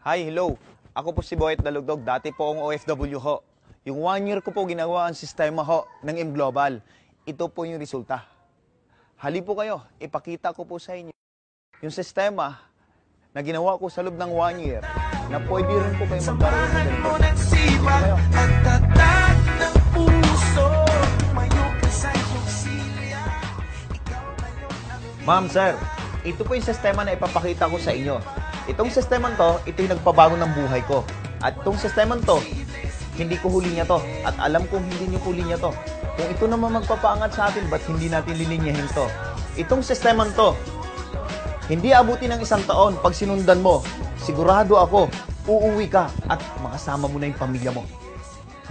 Hi, hello. Ako po si Boyet Dalugdog. Dati po akong OFW ho. Yung 1 year ko po ginawa ang sistema ho ng M-Global. Ito po yung resulta. Hali po kayo, ipakita ko po sa inyo yung sistema na ginawa ko sa loob ng 1 year na pwede rin po kayo magkaroon ng ganito. Kayo. Ma'am, sir, ito po yung sistema na ipapakita ko sa inyo. Itong sistema to, ito yung nagpabago ng buhay ko. At itong sistema to, hindi ko huli niya to. At alam kong hindi niyo huli niya to. Kung ito naman magpapaangat sa atin, ba't hindi natin lilinyahin to? Itong sistema to, hindi abutin ng 1 taon. Pag sinundan mo, sigurado ako, uuwi ka at makasama mo na yung pamilya mo.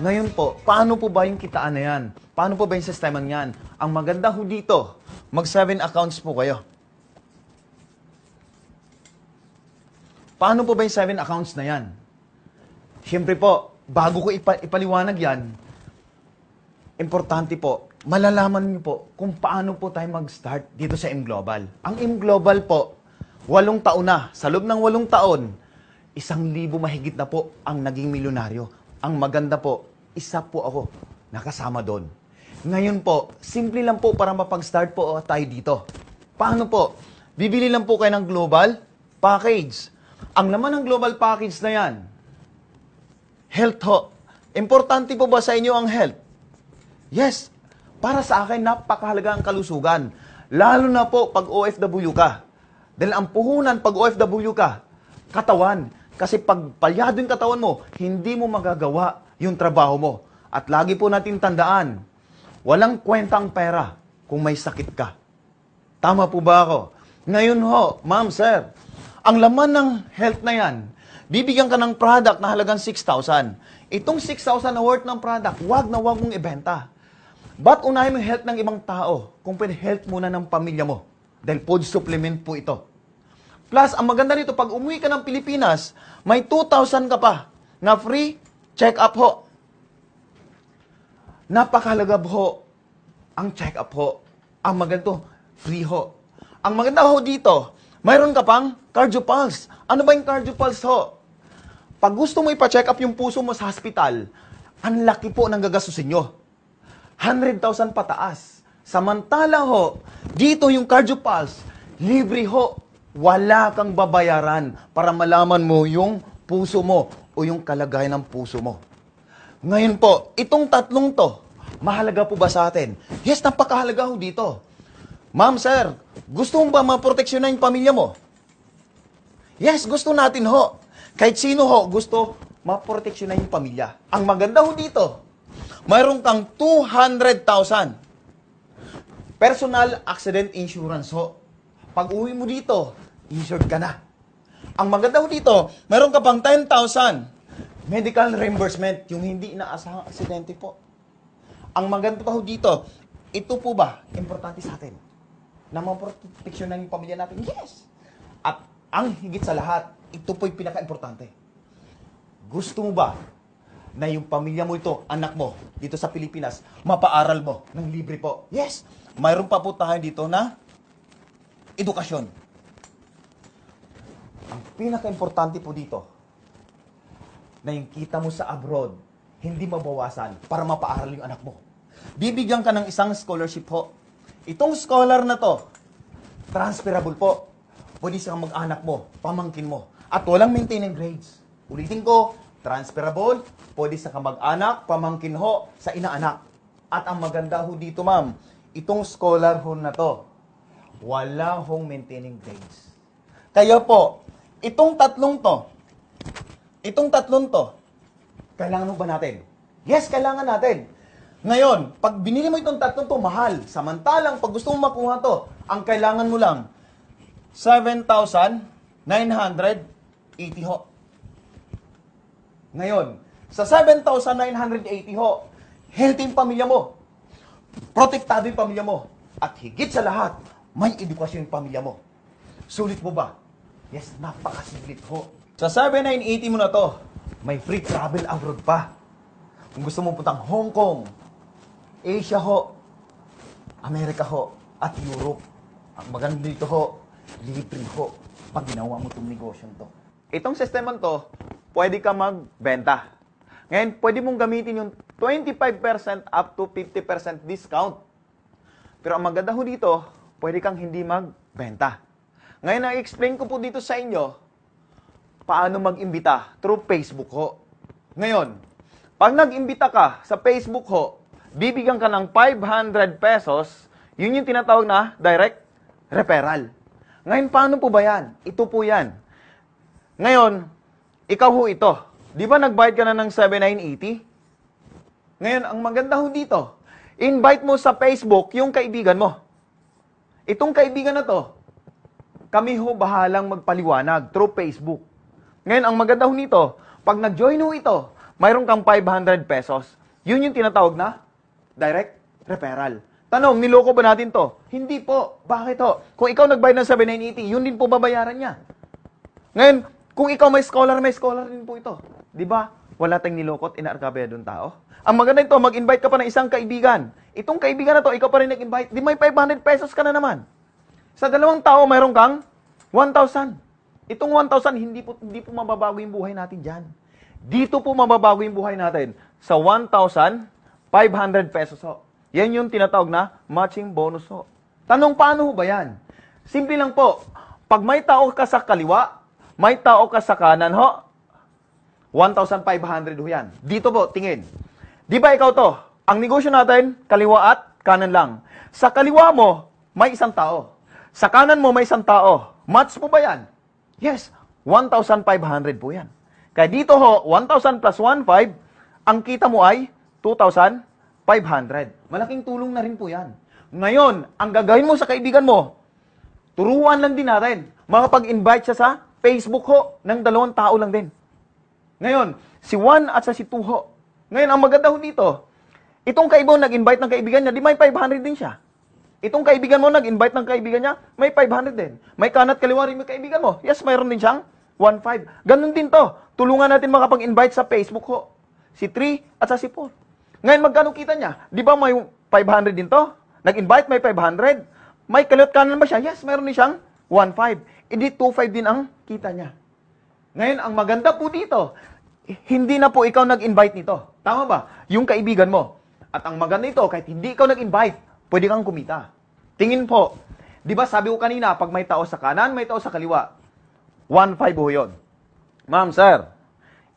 Ngayon po, paano po ba yung kitaan na yan? Paano po ba yung sistema niyan? Ang maganda ho dito, mag 7 accounts po kayo. Paano po ba yung 7 accounts na yan? Siyempre po, bago ko ipaliwanag yan, importante po, malalaman niyo po kung paano po tayo mag-start dito sa M-Global. Ang M-Global po, 8 taon na. Sa loob ng 8 taon, 1,000 mahigit na po ang naging milyonaryo. Ang maganda po, isa po ako nakasama doon. Ngayon po, simple lang po para mapag-start po tayo dito. Paano po? Bibili lang po kayo ng global package. Ang laman ng global package na yan, health ho. Importante po ba sa inyo ang health? Yes. Para sa akin, napakahalaga ang kalusugan. Lalo na po pag OFW ka. Dahil ang puhunan pag OFW ka, katawan. Kasi pag palyado yung katawan mo, hindi mo magagawa yung trabaho mo. At lagi po natin tandaan, walang kwentang pera kung may sakit ka. Tama po ba ako? Ngayon ho, ma'am, sir, ang laman ng health na yan, bibigyan ka ng product na halagang 6,000. Itong 6,000 na worth ng product, wag na wag mong ibenta. Ba't unahin mo yung health ng ibang tao kung pwede health muna ng pamilya mo? Dahil food supplement po ito. Plus, ang maganda nito, pag umuwi ka ng Pilipinas, may 2,000 ka pa na free check-up ho. Napakahalaga ho ang check-up ho. Ang maganda, free ho. Ang maganda ho dito, mayroon ka pang cardio pulse. Ano ba yung cardio pulse ho? Pag gusto mo ipa-check up yung puso mo sa hospital, ang laki po ng gagastusin nyo. 100,000 pataas. Samantala ho, dito yung cardio pulse, libre ho. Wala kang babayaran para malaman mo yung puso mo o yung kalagayan ng puso mo. Ngayon po, itong tatlong to, mahalaga po ba sa atin? Yes, napakahalaga ho dito. Ma'am, sir, gusto mo ba maproteksyonan yung pamilya mo? Yes, gusto natin ho. Kahit sino ho, gusto maproteksyonan yung pamilya. Ang maganda ho dito, mayroon kang 200,000 personal accident insurance ho. Pag uwi mo dito, insured ka na. Ang maganda ho dito, mayroon ka pang 10,000 medical reimbursement, yung hindi inaasahang aksidente po. Ang maganda pa ho dito, ito po ba importante sa atin? Na maproteksyonan yung pamilya natin? Yes! At ang higit sa lahat, ito po yung pinaka-importante. Gusto mo ba na yung pamilya mo ito, anak mo, dito sa Pilipinas, mapaaral mo ng libre po? Yes! Mayroon pa po tayo dito na edukasyon. Ang pinaka-importante po dito, na yung kita mo sa abroad, hindi mabawasan para mapaaral yung anak mo. Bibigyan ka ng isang scholarship ho. Itong scholar na to, transferable po. Pwede sa mag-anak mo, pamangkin mo. At walang maintaining grades. Ulitin ko, transferable, pwede sa kamag-anak, pamangkin ho, sa inaanak. At ang maganda ho dito, ma'am, itong scholar ho na to, wala hong maintaining grades. Kaya po, itong tatlong to, kailangan mo ba natin? Yes, kailangan natin. Ngayon, pag binili mo itong tatlong to, mahal. Samantalang, pag gusto mo makuha to, ang kailangan mo lang, 7,980 ho. Ngayon, sa 7,980 ho, healthy yung pamilya mo. Protektado yung pamilya mo. At higit sa lahat, may edukasyon yung pamilya mo. Sulit mo ba? Yes, napakasulit ho. Sa 7,980 mo na to, may free travel abroad pa. Kung gusto mo puntang Hong Kong, Asia ho, Amerika ho, at Europe. Ang maganda dito ho, libre ho, pag ginawa mo itong negosyo to. itong sistema to, pwede ka magbenta. Ngayon, pwede mong gamitin yung 25% up to 50% discount. Pero ang maganda ho dito, pwede kang hindi magbenta. Ngayon, na-explain ko po dito sa inyo, paano mag-imbita through Facebook ho. Ngayon, pag nag-imbita ka sa Facebook ho, bibigyan ka ng 500 pesos, yun yung tinatawag na direct referral. Ngayon, paano po ba yan? Ito po yan. Ngayon, ikaw ho ito. Di ba nagbayad ka na ng 7,980? Ngayon, ang maganda ho dito, invite mo sa Facebook yung kaibigan mo. Itong kaibigan na to, kami ho bahalang magpaliwanag through Facebook. Ngayon, ang maganda ho nito, pag nag-join ho ito, mayroon kang 500 pesos. Yun yung tinatawag na direct referral. Tanong, niloko ba natin to? Hindi po. Bakit ho? Kung ikaw nagbayad ng 7,980, yun din po babayaran niya. Ngayon, kung ikaw may scholar din po ito. Di ba? Wala tayong nilokot, inaarkabaya doon tao. Ang maganda ito, mag-invite ka pa ng isang kaibigan. Itong kaibigan na to, ikaw pa rin nag-invite. Di may 500 pesos ka na naman. Sa dalawang tao, mayroon kang 1,000. Itong 1,000, hindi po mababago yung buhay natin dyan. Dito po mababago yung buhay natin. Sa 1,500 pesos ho. Yan yung tinatawag na matching bonus ho. Tanong, paano ho ba yan? Simple lang po. Pag may tao ka sa kaliwa, may tao ka sa kanan ho, 1,500 ho yan. Dito po, tingin. Di ba ikaw to? Ang negosyo natin, kaliwa at kanan lang. Sa kaliwa mo, may isang tao. Sa kanan mo, may isang tao. Match po ba yan? Yes, 1,500 po yan. Kaya dito ho, 1,000 plus 1,500, ang kita mo ay 2,500. Malaking tulong na rin po yan. Ngayon, ang gagawin mo sa kaibigan mo, turuan lang din natin. Makapag-invite siya sa Facebook ho, ng 2 tao lang din. Ngayon, si 1 at si 2 ho. Ngayon, ang maganda ho dito, itong kaibigan nag-invite ng kaibigan niya, di may 500 din siya. Itong kaibigan mo nag-invite ng kaibigan niya, may 500 din. May kanat kaliwa rin yung kaibigan mo. Yes, mayroon din siyang 1,500. Ganun din to. Tulungan natin makapag-invite sa Facebook ho. Si 3 at si 4. Ngayon, magkano kita niya? Di ba may 500 din to? Nag-invite, may 500. May kaliwat kanan ba siya? Yes, mayroon din siyang 1,500. Hindi 2,500 din ang kita niya. Ngayon, ang maganda po dito, hindi na po ikaw nag-invite nito. Tama ba? Yung kaibigan mo. At ang maganda ito, kahit hindi ikaw nag-invite, pwede kang kumita. Tingin po, di ba sabi ko kanina, pag may tao sa kanan, may tao sa kaliwa, 1,500 ho yun. Ma'am, sir,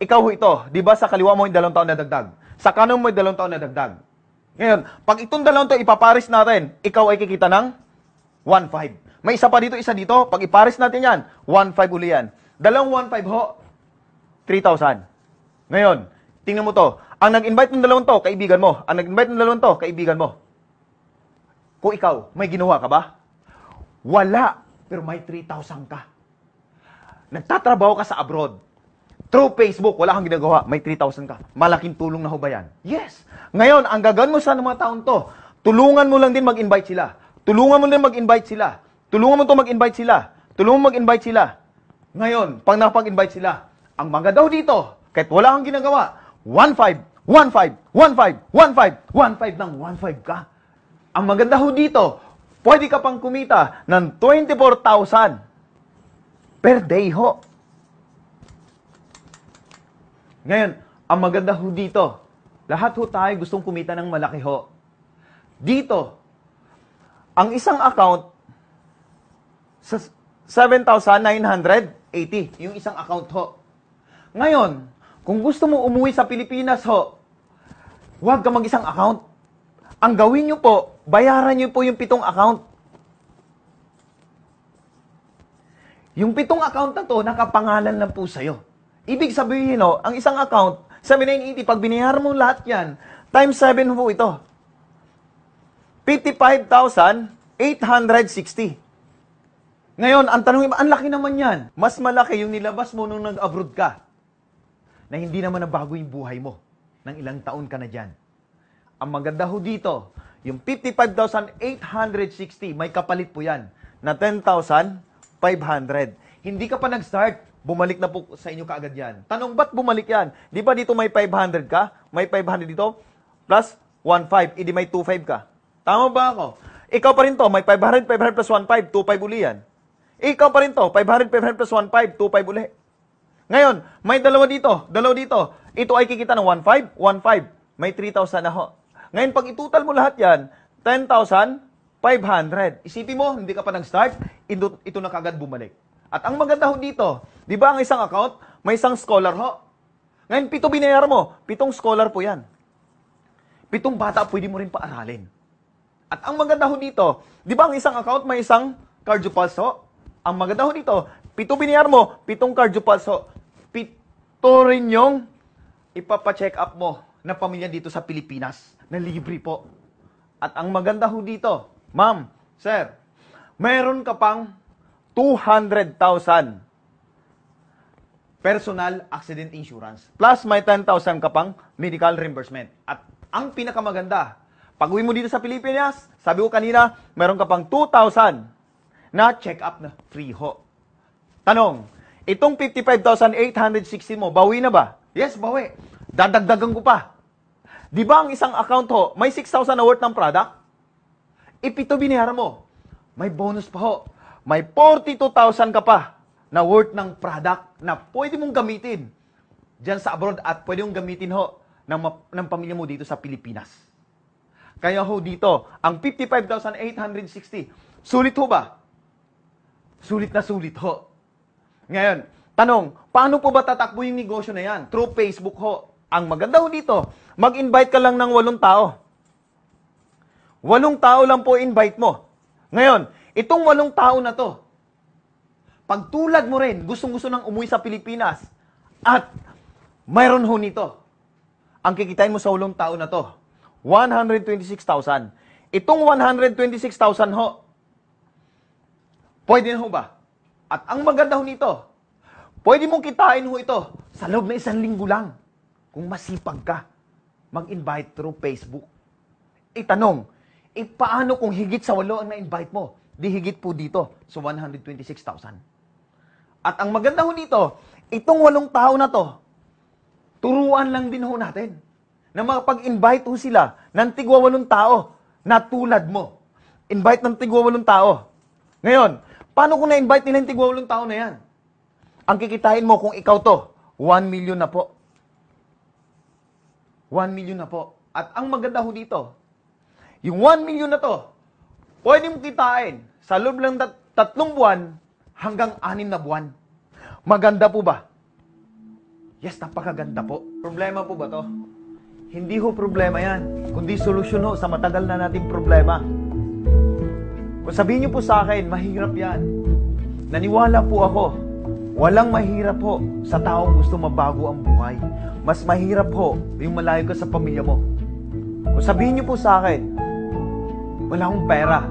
ikaw ho ito, di ba sa kaliwa mo yung 2 taon na dagdag? Sa kanan mo yung 2 taon na dagdag. Ngayon, pag itong 2 to ipaparis natin, ikaw ay kikita ng 1,500. May isa pa dito, isa dito, pag iparis natin yan, 1,500 uli yan. 1,500 ho, 3,000. Ngayon, tingnan mo to, ang nag-invite ng 2 to, kaibigan mo. Ang nag-invite ng 2 to, kaibigan mo. Kung ikaw, may ginawa ka ba? Wala. Pero may 3,000 ka. Nagtatrabaho ka sa abroad. Through Facebook, wala kang ginagawa. May 3,000 ka. Malaking tulong na ho ba yan? Yes. Ngayon, ang gagawin mo sa mga taon to, tulungan mo lang din mag-invite sila. Tulungan mo din mag-invite sila. Tulungan mo to mag-invite sila. Tulungan mo mag-invite sila. Ngayon, pag napag-invite sila, ang maganda ho dito, kahit wala kang ginagawa, 1,500, 1,500, 1,500, 1,500, 1,500 ng 1,500 ka. Ang maganda ho dito, pwede ka pang kumita ng 24,000 per day ho. Ngayon, ang maganda ho dito, lahat ho tayo gustong kumita ng malaki ho. Dito, ang isang account, sa 7,980, yung isang account ho. Ngayon, kung gusto mo umuwi sa Pilipinas ho, huwag ka mag-isang account. Ang gawin nyo po, bayaran nyo po yung 7 account. Yung 7 account na to, nakapangalan lang po sa'yo. Ibig sabihin, no, ang isang account, 7,980, pag binayaran mo lahat yan, times 7 po ito. 55,860. Ngayon, ang tanong, ang laki naman yan. Mas malaki yung nilabas mo nung nag-abroad ka. Na hindi naman nabago yung buhay mo. Nang ilang taon ka na dyan. Ang maganda ho dito, yung 55,860, may kapalit po yan, na 10,500. Hindi ka pa nag-start, bumalik na po sa inyo kaagad yan. Tanong, ba't bumalik yan? Di ba dito may 500 ka? May 500 dito, plus 1,500, edi may 2,500 ka. Tama ba ako? Ikaw pa rin to, may 500, 500 plus 1,500, 2,500 uli yan. Ikaw pa rin to, 500, 500 plus 1,500, 2,500 uli. Ngayon, may dalawa dito, dalawa dito. Ito ay kikita ng 1.5, 1.5. May 3,000 na ho. Ngayon, pag itutal mo lahat yan, 10,500. Isipin mo, hindi ka pa nag-start, ito na kagad bumalik. At ang maganda ho dito, di ba ang isang account, may isang scholar ho. Ngayon, 7 binayaran mo, 7 scholar po yan. 7 bata, pwede mo rin paaralin. At ang maganda ho dito, di ba ang isang account, may isang cardiopulse ho? Ang maganda ho dito, 7 binayaran mo, 7 cardiopulse ho. 7 rin yung ipapacheck up mo na pamilya dito sa Pilipinas, na libre po. At ang maganda ho dito, ma'am, sir, meron ka pang 200,000 personal accident insurance. Plus, may 10,000 ka pang medical reimbursement. At ang pinakamaganda, pag uwi mo dito sa Pilipinas, sabi ko kanina, meron ka pang 2,000 na check-up na free ho. Tanong, itong 55,860 mo, bawi na ba? Yes, bawi. Dadagdagan ko pa. Di ba ang isang account ho, may 6,000 na worth ng product? Ipito binayaran mo. May bonus pa ho. May 42,000 ka pa na worth ng product na pwede mong gamitin dyan sa abroad at pwede mong gamitin ho ng pamilya mo dito sa Pilipinas. Kaya ho dito, ang 55,860, sulit ho ba? Sulit na sulit ho. Ngayon, tanong, paano po ba tatakbo yung negosyo na yan? Through Facebook ho. Ang maganda ho dito, mag-invite ka lang ng 8 tao. 8 tao lang po invite mo. Ngayon, itong 8 tao na to, pag tulad mo rin, gustong-gusto nang umuwi sa Pilipinas, at mayroon ho nito, ang kikitain mo sa 8 tao na to, 126,000. Itong 126,000 ho, pwede na ho ba? At ang maganda ho nito, pwede mong kitain ho ito sa loob na 1 linggo lang. Kung masipag ka, mag-invite through Facebook. Itanong, paano kung higit sa 8 ang na-invite mo? Di higit po dito sa 126,000. At ang maganda ho nito, itong 8 tao na to, turuan lang din ho natin na makapag-invite ho sila ng tigwa 8 tao na tulad mo. Invite ng tigwa 8 tao. Ngayon, paano kung na-invite nila yung tigwa 8 tao na yan? Ang kikitain mo kung ikaw to, 1 million na po. 1 million na po. At ang maganda ho dito, yung 1 million na to, pwede mo kitain sa loob ng 3 buwan hanggang 6 na buwan. Maganda po ba? Yes, napakaganda po. Problema po ba to? Hindi ho problema yan, kundi solusyon ho sa matagal na nating problema. Kung sabihin niyo po sa akin, mahirap yan. Naniwala po ako, walang mahirap ho sa taong gusto mabago ang buhay. Mas mahirap ho yung malayo ka sa pamilya mo. Kung sabihin niyo po sa akin, wala akong pera.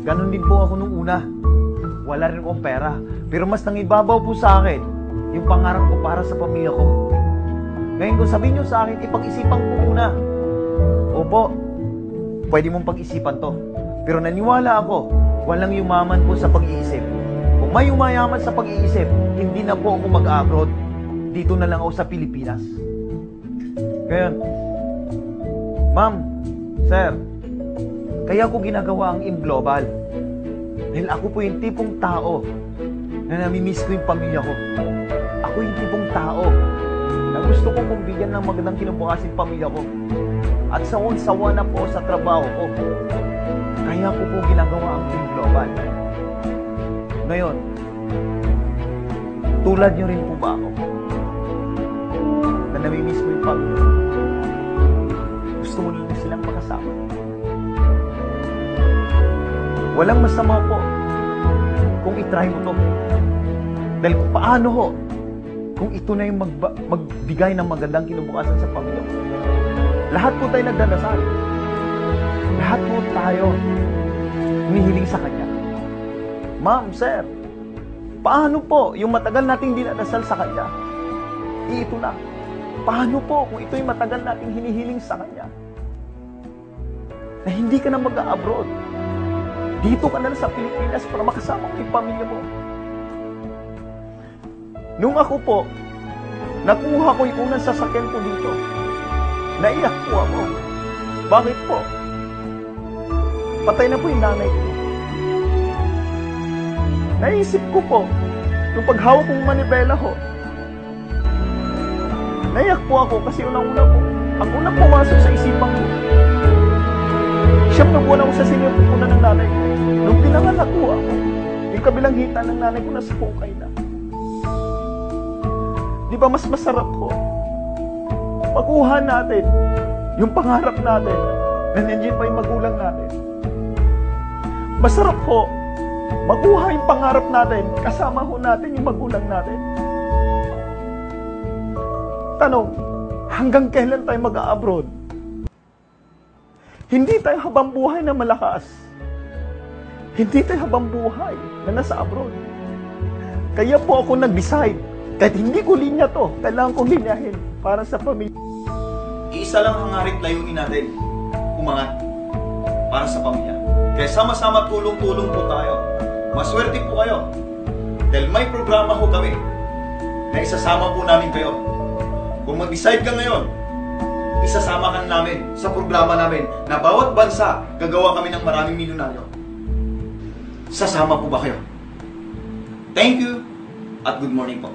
Ganon din po ako nung una. Wala rin akong pera. Pero mas nangibabaw po sa akin yung pangarap ko para sa pamilya ko. Ngayon kung sabihin niyo sa akin, ipag-isipan ko muna. Opo, pwede mong pag-isipan to. Pero naniwala ako, walang yumaman po sa pag-iisip. Kung may yumayaman sa pag-iisip, hindi na po ako mag-abroad. Dito na lang ako sa Pilipinas. Ngayon, ma'am, sir, kaya ko ginagawa ang ImGlobal. Dahil ako po yung tipong tao na namimiss ko yung pamilya ko. Ako yung tipong tao na gusto ko kong bigyan ng magandang kinabukasin pamilya ko. At sawa na po sa trabaho ko. Kaya ko po ginagawa ang ImGlobal. Ngayon, tulad nyo rin po ba ako? Na namimiss mo yung pamilya ko. Gusto mo nila silang makasama. Walang masama po kung itry mo to. Dahil paano ho, kung ito na yung magbigay ng magandang kinabukasan sa pamilya mo. Lahat po tayo nagdadasal. Lahat po tayo humihiling sa Kanya. Ma'am, sir, paano po yung matagal nating dinadasal sa Kanya? Ito na. Paano po kung ito yung matagal nating hinihiling sa Kanya? Na hindi ka na mag-a-abroad. Dito ka na sa Pilipinas para makasama ang pamilya mo. Nung ako po, nakuha ko yung unang sasakyan ko dito. Naiyak po ako. Bakit po? Patay na po yung nanay ko. Naisip ko po, nung paghawak kong manibela ho, Naiyak po ako kasi unang-una po, ang unang pumasok sa isipang ko, siyam na buwan ako sa sinipupunan ng nanay ko. Nung pinanganak ko ako, yung kabilang hita ng nanay ko nasa hukay na. Di ba mas masarap ko? Makuha natin yung pangarap natin na nandiyan pa yung magulang natin. Masarap ho, makuha yung pangarap natin, kasama ho natin yung magulang natin. Tanong, hanggang kailan tayo mag-a-abroad? Hindi tayo habang buhay na malakas. Hindi tayo habang buhay na nasa abroad. Kaya po ako nag-decide, kahit hindi ko linya to, kailangan kong linyahin para sa pamilya. Iisa lang ang hangarit layunin natin, umangat para sa pamilya. Kaya sama-sama tulong-tulong po tayo. Maswerte po kayo. Dahil may programa ho kami na isasama po namin kayo. Kung mag-decide ka ngayon, isasama ka namin sa programa namin na bawat bansa gagawa kami ng maraming milyonaryo. Sasama po ba kayo? Thank you at good morning po.